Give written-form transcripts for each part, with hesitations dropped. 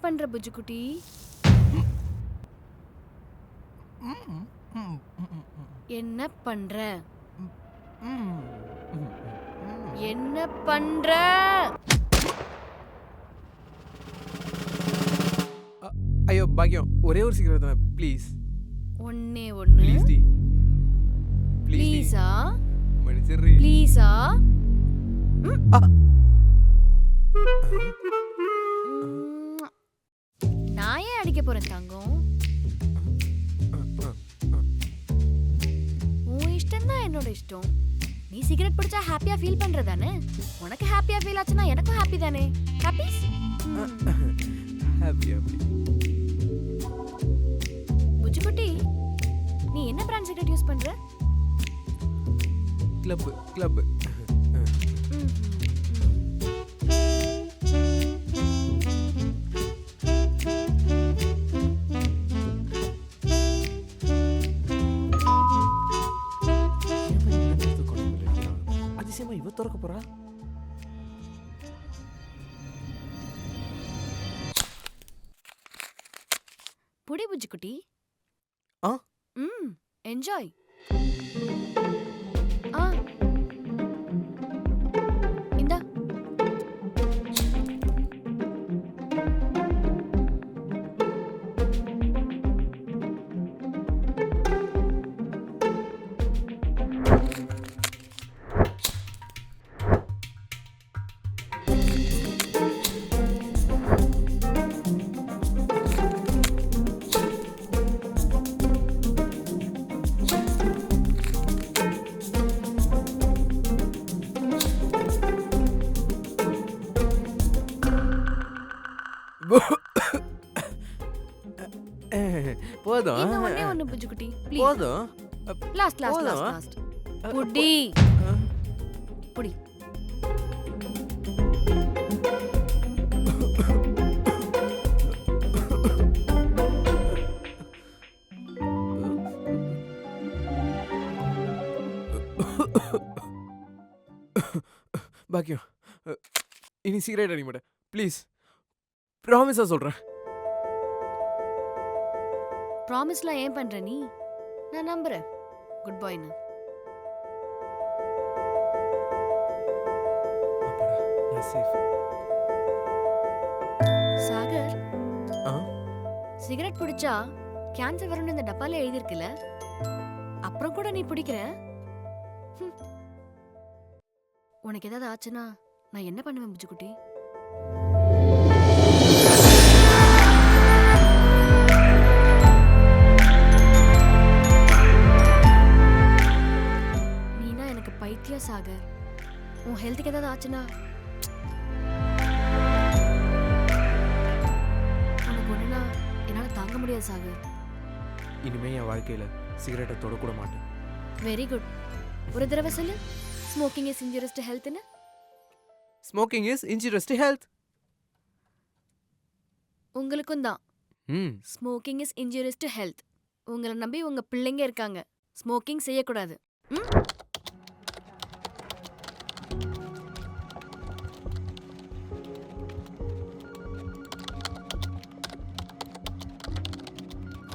பண்ற புஜு குட்டி? என்ன பண்ற? என்ன பண்ற? ஐயோ பாக்கியம், ஒரே ஒரு சிகரெட் தானே ப்ளீஸ். ஒண்ணே ஒண்ணு. ப்ளீஸ் டி. ப்ளீஸா? மடிச்சிரீ. ப்ளீஸா? நான் ஏன் அடிக்க போறேன் தங்கம்? உன் இஷ்டம் தான் என்னோட இஷ்டம். நீ சிகரெட் பிடிச்சா ஹாப்பியா ஃபீல் பண்றதானே? உனக்கு ஹாப்பியா ஃபீல் ஆச்சுன்னா எனக்கும் ஹாப்பி தானே? ஹாப்பீஸ்? Happy happy. புஜுகுட்டி, நீ என்ன பிராண்ட் சிகரெட் யூஸ் பண்ற? கிளப். அதிசயமா இவ திறக்க போறா? புடி புஜுகுட்டி. என்ஜாய். இந்தா. போதும். இன்னும் ஒண்ணே ஒண்ணு புஜுகுட்டி. ப்ளீஸ். போதும். லாஸ்ட். புடி. புடி. பாக்கியம், இனி சிகரெட் அடிக்க மாட்டேன் ப்ளீஸ். ப்ராமிஸா சொல்றேன். ப்ராமிஸ்லாம் ஏன் பண்ற நீ? நான் நம்புறேன். குட் பாய்னு. சாகர், சிகரெட் பிடிச்சா கேன்சர் வரும்னு இந்த டப்பால எழுதிருக்குல, அப்புறம் கூட நீ பிடிக்கிற. உனக்கு ஏதாவது ஆச்சுன்னா நான் என்ன பண்ணுவேன் புஜுகுட்டி? நீனா எனக்கு பைத்தியம் சாகர். உன் ஹெல்த்துக்கு ஏதாவது ஆச்சுன்னா உனக்கு ஒண்ணுனா என்னால தாங்க முடியாது சாகர். இனிமே என் வாழ்க்கையில சிகரெட்டை தொடக்கூட மாட்டேன். Very good. ஒரு தடவை சொல்லு, ஸ்மோக்கிங் இஸ் இன்ஜூரியஸ் டு ஹெல்த்னு. Smoking is injurious to health. உங்களுக்கும் தான். Smoking is injurious to health. உங்களை நம்பி உங்க பிள்ளைங்க இருக்காங்க. ஸ்மோக்கிங் செய்யக்கூடாது.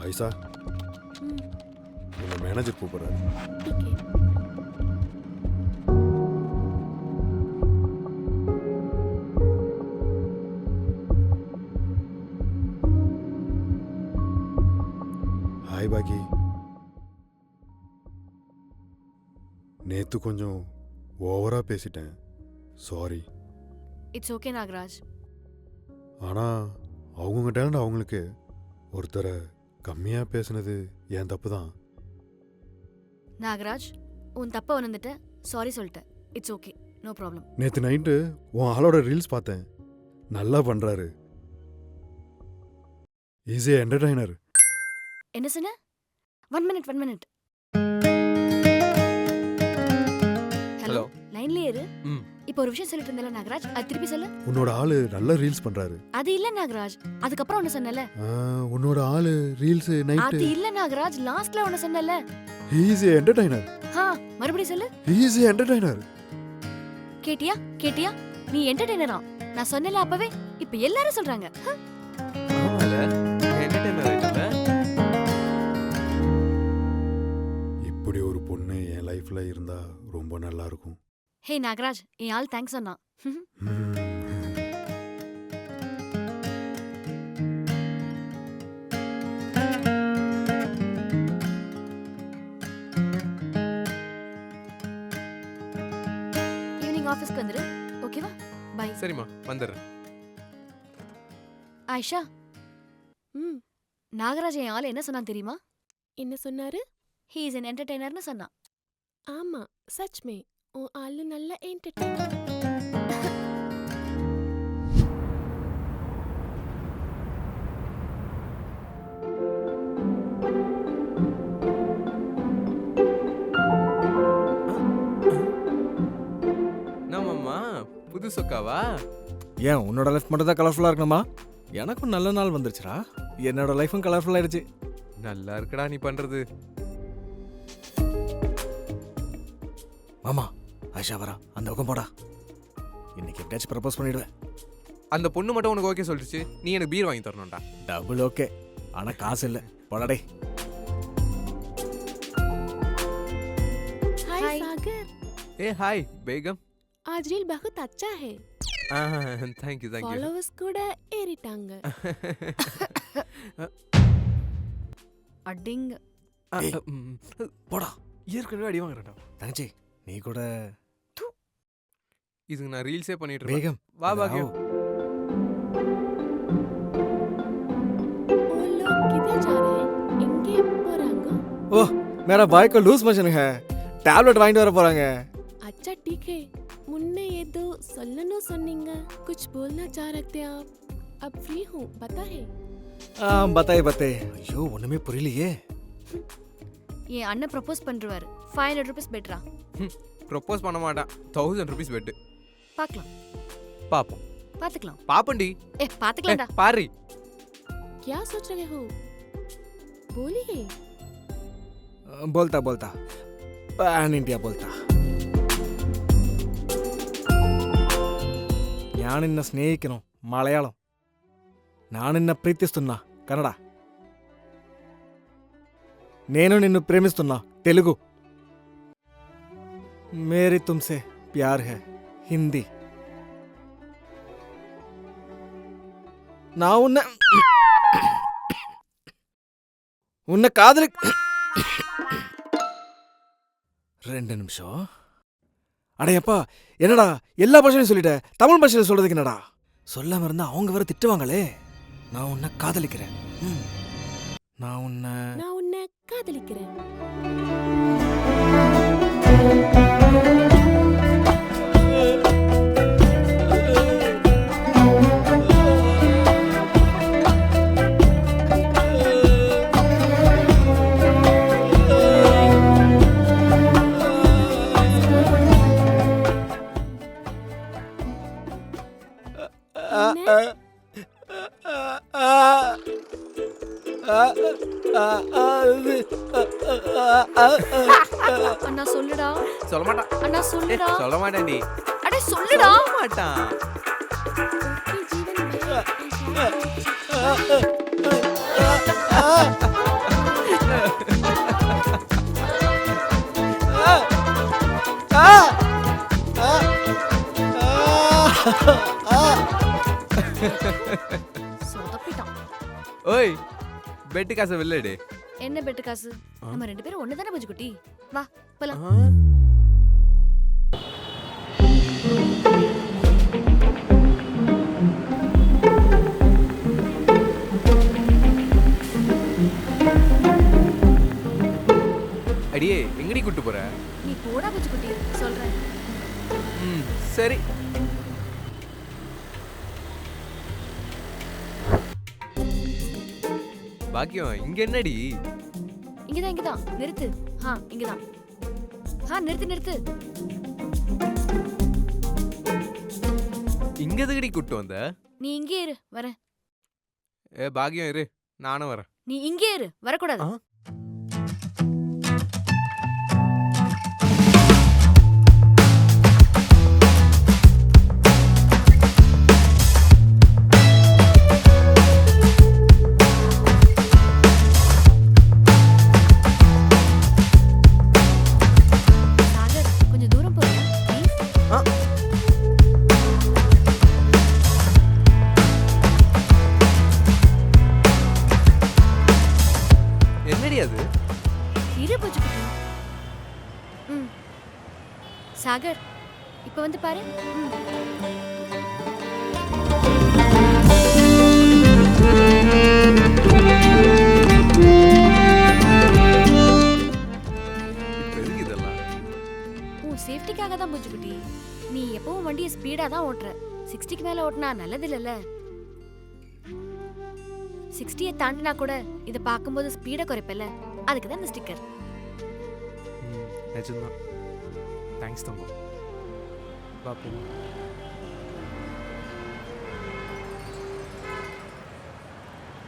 ஆயிஷா, உங்க மேனேஜர் கூப்பிடுறாரு. ஹாய் பாக்கி, நேத்து கொஞ்சம் ஓவரா பேசிட்டேன், சாரி. It's okay Nagaraj. ஆனா அவங்க டேலண்ட் அவங்களுக்கு, ஒருத்தரை கம்மியா பேசுனது என் தப்பு தான். நாகராஜ், உன் தப்ப உணர்ந்துட்ட, சாரி சொல்லிட்ட. It's okay, no problem. நேத்து நைட்டு உன் ஆளோட ரீல்ஸ் பார்த்தேன், நல்லா பண்றாரு. Easy entertainer. என்ன சொன்ன? 1 மினிட். ஹலோ, லைன்லயே இரு. இப்போ ஒரு விஷயம் சொல்லிட்டு இருந்தல நாகராஜ், அது திருப்பி சொல்லு. உன்னோட ஆளு நல்ல ரீல்ஸ் பண்றாரு. அது இல்ல நாகராஜ், அதுக்கப்புறம் ஒன்னு சொன்னல. உன்னோட ஆளு ரீல்ஸ் நைட். அது இல்ல நாகராஜ், லாஸ்ட்ல ஒன்னு சொன்னல. Easy entertainer. மறுபடியும் சொல்லு. Easy entertainer. கேட்டியா? நீ என்டர்டைனரா? நான் சொன்னல அப்பவே. இப்ப எல்லாரும் சொல்றாங்க. பொண்ணு என் லைஃப்ல இருந்தா ரொம்ப நல்லா இருக்கும். ஹே நாகராஜ், என் ஆள் தேங்க்ஸ் சொன்னா. ஈவினிங் ஆஃபீஸ்க்கு வந்துரு, ஓகேவா? பை. சரிம்மா, வந்துடுறேன். ஆயிஷா, நாகராஜ் என் ஆள் என்ன சொன்னான் தெரியுமா? என்ன சொன்னாரு? ஹீ இஸ் an entertainerன்னு சொன்னான். ஆமா, சச் மே உன் ஆளு நல்ல என்டர்டெய்னர். நம்மம்மா புது சொக்காவா? ஏன் உன்னோட லைஃப் மட்டும் தான் கலர்ஃபுல்லாக இருக்கணுமா? எனக்கும் நல்ல நாள் வந்துருச்சுடா. என்னோட லைஃபும் கலர்ஃபுல் ஆயிடுச்சு. நல்லா இருக்குடா நீ பண்றது. மாமா, ஆயிஷா வரா, அந்த பக்கம் போடா. இன்னைக்கு எப்படியாச்சும் ப்ரப்போஸ் பண்ணிடுவேன். அந்த பொண்ணு மட்டும் உனக்கு ஓகே சொல்லிச்சு, நீ எனக்கு பீர் வாங்கி தரணும்டா. டபுள் ஓகே, ஆனால் காசு இல்லை. போடாடே. हाय Hi. सागर, ஏ ஹாய் பேகம். आज रील बहुत अच्छा है. Thank you thank you. ஃபாலோவர்ஸ் கூட ஏறிட்டாங்க. அடிங்க. ஏய். போடா. ஏற்கனவே அடி வாங்குறேன்டா. தங்கச்சி, நீ கூட இதுக்கு நான் ரீல்ஸே பண்ணிட்டு இருக்கேன். வேகம் வா பாக்கியம். वो लोग किधर जा रहे हैं? எங்கே போறாங்க? ஓ, மேரா பாய் को लूज मोशन है. டேப்லெட் வாங்கிட்டு வர போறாங்க. अच्छा ठीक है. मुन्ने ஏதோ சொல்லணும் சொன்னீங்க. कुछ बोलना चाह रहे थे आप? अब फ्री हूँ, पता है? பத்தாய் பத்தே. ஐயோ, ஒண்ணுமே புரியலையே. என் அண்ணன் ப்ரப்போஸ் பண்றாரு. 500 rupees பெட்ரா. ப்ரொப்போஸ் பண்ண மாட்டான். 1000 rupees பெட். பார்க்கலாம். பாப்போம். பாத்துக்கலாம். பாப்பண்டி. பாத்துக்கலாம்டா. பாரு. क्या सोच रहे हो? बोलिए. बोलता बोलता पैन इंडिया बोलता. ഞാൻ നിന്നെ സ്നേഹിക്കുന്നു മലയാളം. ഞാൻ നിന്നെ ప్రీతిస్తున్నా కన్నడ. నేను నిన్ను ప్రేమిస్తున్నా తెలుగు. मेरी तुमसे प्यार है हिंदी. நான் உன்னை காதலி 2 நிமிஷம். அடையப்பா, என்னடா எல்லா பாஷையும் சொல்லிட்ட, தமிழ் பாஷையில் சொல்றதுக்கு என்னடா? சொல்லாம இருந்தா அவங்க வேற திட்டுவாங்களே. நான் உன்னை காதலிக்கிறேன். நான் உன்னை காதலிக்கிறேன். அண்ணா சொல்லுடா. சொல்ல மாட்டான். அண்ணா சொல்லுடா. சொல்ல மாட்டான்டி. அட சொல்லுடா. சொல்ல மாட்டான். சொதப்பிட்டான். ஓய், பெட்டு காசை வெள்ளடு. என்ன பெட்டு காசு? நம்ம 2 பேரும் ஒண்ணு தானே பஞ்சு குட்டி. வா போலாம். அடியே, எங்கடி கூட்டு போற? நீ போடா பஞ்சு குட்டி, சொல்றேன். சரி. பாக்கியம், இங்க என்னடி? இங்கதான் நிறுத்து. இங்கதான். நிறுத்து. இங்க எதுக்கடி கூட்டு வந்த? நீ இங்கே இரு, வரேன். பாக்கியம் இரு, நானும் வரேன். நீ இங்கே இரு, வரக்கூடாது. ம் சாகர் இப்போ வந்து பாரு. ம். இப்போ எதுக்கு இதெல்லாம்? உன் சேஃப்டிக்காக தான் புஜுக்குட்டி. நீ எப்பவும் வண்டியை ஸ்பீடா தான் ஓட்டுற. 60க்கு மேல ஓட்டினா நல்லது இல்லைல்ல. 60யை தாண்டினா கூட இதை பார்க்கும்போது ஸ்பீடை குறைப்பல. அதுக்கு தான் இந்த ஸ்டிக்கர். நிஜம்தான். தேங்க்ஸ் தங்கம். பார்ப்போம்.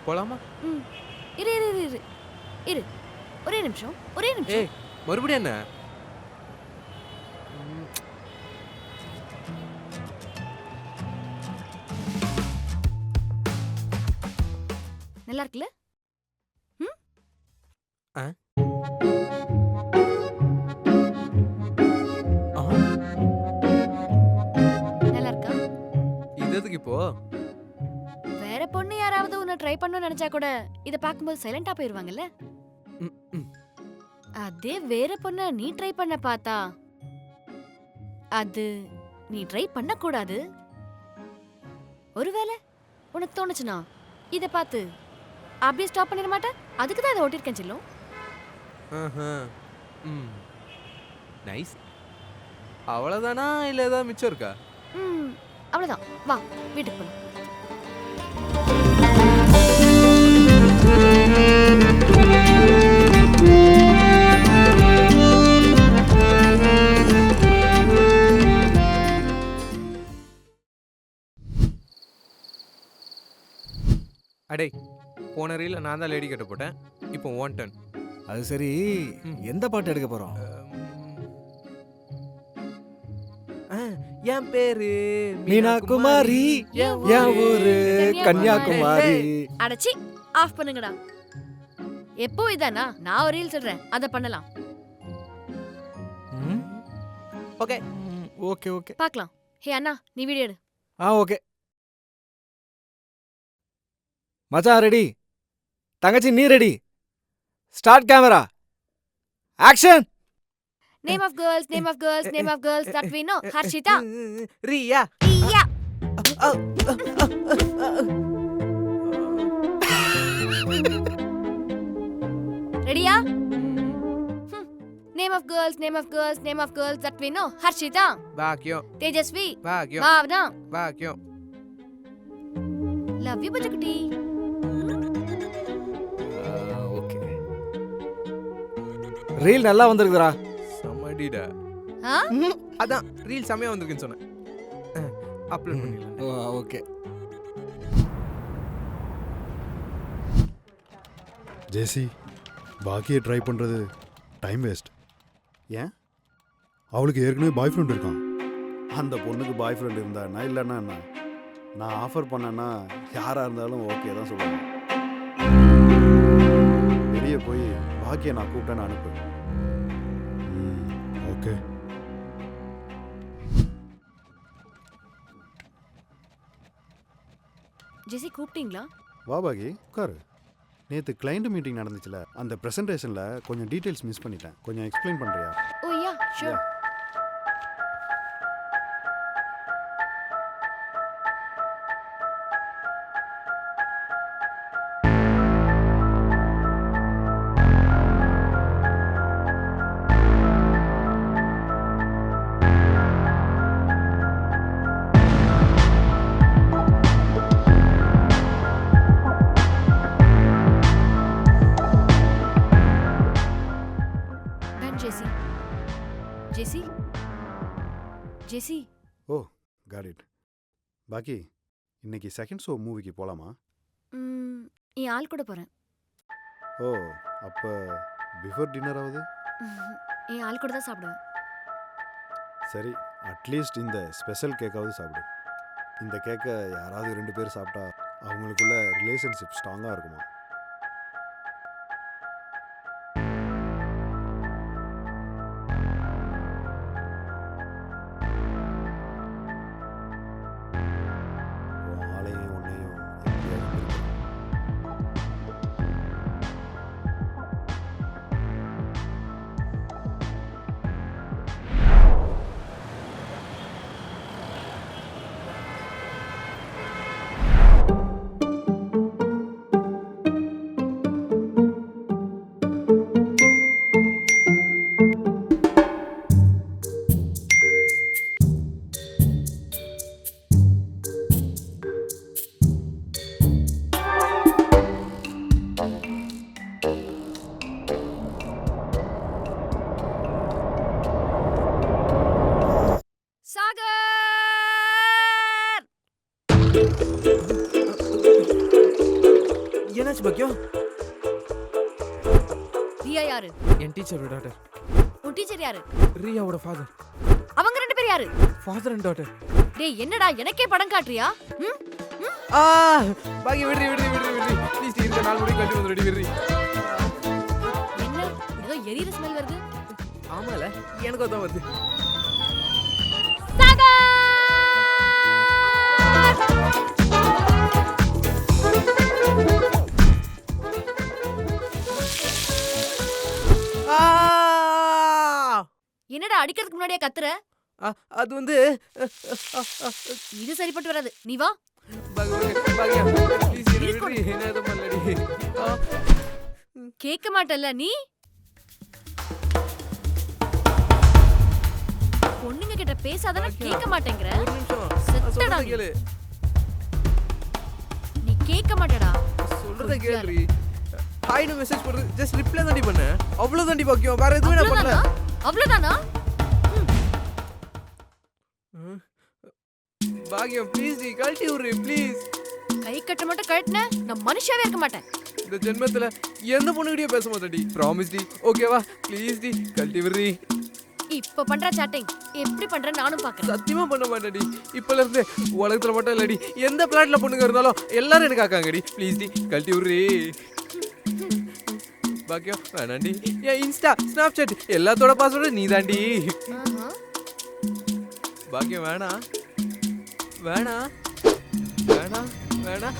போலாமா? ம் இரு இரு இரு இரு இரு ஒரே நிமிஷம் ஒரே நிமிஷம். ஏய் மறுபடியும் என்ன? நல்லா இருக்குல்ல? ம் ஆ? நல்லா இருக்கா? இது எதுக்கு இப்போ? வேற பொண்ணு யாராவது உன்னை ட்ரை பண்ணணும்னு நினைச்சா கூட இதை பார்க்கும்போது சைலண்டா போயிருவாங்கல்ல. ம், ம். அதே வேற பொண்ண நீ ட்ரை பண்ண பார்த்தா அது நீ ட்ரை பண்ண கூடாது. ஒருவேளை உனக்கு தோணுச்சுனா இத பார்த்து அப்படியே ஸ்டாப் பண்ணிட மாட்டேன். அதுக்கு தான் இதை ஓட்டிருக்கேன் செல்லும். ம் நைஸ். அவ்வளோதானா இல்லை ஏதாவது மிச்சம் இருக்கா? ம் அவ்வளவுதான். வா வீட்டுக்கு போலாம். அடே போன ரீல நான் தான் லேடி கட்ட போட்டேன். இப்போ 1 டன். அது சரி, எந்த பாட்டு எடுக்க போறோம்? என் பேரு மீனா குமாரி, என் ஊரு கன்னியாகுமரி. அடச்சி ஆஃப் பண்ணுங்கடா. எப்போ இதானா? நான் ஒரு ரீல் சொல்றேன், அத பண்ணலாம். ஓகே ஓகே ஓகே பார்க்கலாம். ஹே அண்ணா நீ வீடியோ எடு. ஓகே மச்சான் ரெடி, தங்கச்சி நீ ready, start camera action. Name of girls name of girls name of girls that we know. Harshita. Riya. Riya. ரெடியா? Name of girls name of girls name of girls that we know. Harshita. பாக்கியம் தேஜஸ்வி. பாக்கியம் பாவனா. பாக்கியம். Love you பஜகுட்டி. Okay reel நல்லா வந்திருக்குடா. சமடிடா. அதான் reel செமையா வந்திருக்குன்னு சொன்னேன். Upload பண்ணிடலாம். ஓகே ஜேசி, பாக்கியை ட்ரை பண்ணுறது டைம் வேஸ்ட். ஏன்? அவளுக்கு ஏற்கனவே பாய் ஃப்ரெண்ட் இருக்கான். அந்த பொண்ணுக்கு பாய் ஃப்ரெண்ட் இருந்தா என்ன இல்லைன்னா என்ன? நான் ஆஃபர் பண்ணேன்னா யாராக இருந்தாலும் ஓகே தான் சொல்லுவேன். வெளியே போய் பாக்கியை நான் கூப்பிட்டேன்னு அனுப்பு. ஓகே. ஜெசி கூப்பிட்டீங்களா? வா பாகி உட்காரு. நேற்று கிளைண்ட் மீட்டிங் நடந்துச்சுல, அந்த ப்ரெசன்டேஷனில் கொஞ்சம் டீட்டெயில்ஸ் மிஸ் பண்ணிட்டேன். கொஞ்சம் எக்ஸ்பிளைன் பண்ணுறியா? Oh yeah sure. Jessie Jessie Jessie. Oh got it. பாக்கி இன்னைக்கு செகண்ட் ஷோ மூவிக்கு போகலாமா? என் ஆள் கூட போறேன். ஓ அப்போ பிஃபோர் டின்னர் ஆகுது. என் ஆள் கூட தான் சாப்பிடுவேன். சரி, அட்லீஸ்ட் இந்த ஸ்பெஷல் கேக்காவது சாப்பிடு. இந்த கேக்கை யாராவது 2 பேர் சாப்பிட்டா அவங்களுக்குள்ள ரிலேஷன்ஷிப் ஸ்ட்ராங்காக இருக்குமா? உன் ஆளையும் உன்னையும் எப்படியாவது பிரிக்கணும். என்னாச்சு பாக்கியம்? ரியா யாரு? என் டீச்சரோட டாட்டர். உன் டீச்சர் யாரு? ரியாவோட ஃபாதர். அவங்க ரெண்டு பேர் யாரு? Father and daughter. டேய் என்னடா எனக்கே படம் காட்டுறியா? ஆ பாக்கியம் விடுறி ப்ளீஸ் இருக்க 4 மணிக்கு கட்டி வந்து ரெடி விடுறி. என்ன ஏதோ எரியிற ஸ்மெல் வருது. ஆமால எனக்கு அதான் வருது. சாகா என்னடா அடிக்கிறதுக்கு முன்னாடியே கத்துற? அது வந்து இது சரிப்பட்டு வராது. நீ வா. பாக்கியம் ப்ளீஸ் விடுறி என்ன ஏதோ பண்ணலடி. கேட்க மாட்டல்ல நீ? பொண்ணுங்க கிட்ட பேசாதனா கேட்க மாட்டேங்கற. ஒரு நிமிஷம் செத்தடா நீ. கேளு. நீ கேட்க மாட்டடா. சொல்றத கேளுடி. ஹாய்னு மெசேஜ் போடு. ஜஸ்ட் ரிப்ளை தாண்டி பண்ண. அவ்வளவு தாண்டி பாக்கியம். வேற எதுவும் நான் பண்ணல. அவ்வளவுதானா? பாக்கியம் ப்ளீஸ் டி கழட்டி விடுறி ப்ளீஸ். கை கட்ட மட்டும் கழட்டின நான் மனுஷாவே இருக்க மாட்டேன். இந்த ஜென்மத்துல எந்த பொண்ணுகிட்டயே பேச மாட்டேன்டி. ப்ராமிஸ் டி. ஓகேவா? ப்ளீஸ் டி கழட்டி விடுறி. இப்ப பண்ற சாட்டிங் எப்படி பண்ற நானும் பாக்குறேன். சத்தியமா பண்ண மாட்டேன்டி. இப்பல இருந்து உலகத்துல மட்டும் இல்லடி எந்த பிளாட்ல பொண்ணுங்க இருந்தாலும் எல்லாரும் எனக்கு ஆக்காங்கடி. ப்ளீஸ் டி கழட்டி விடுறி. பாக்கியம் வேணாண்டி. என் இன்ஸ்டா ஸ்னாப்சாட் எல்லாத்தோட பாஸ்வேர்டு நீ தாண்டி. பாக்கியம் வேணா வேணா வேணா வேணா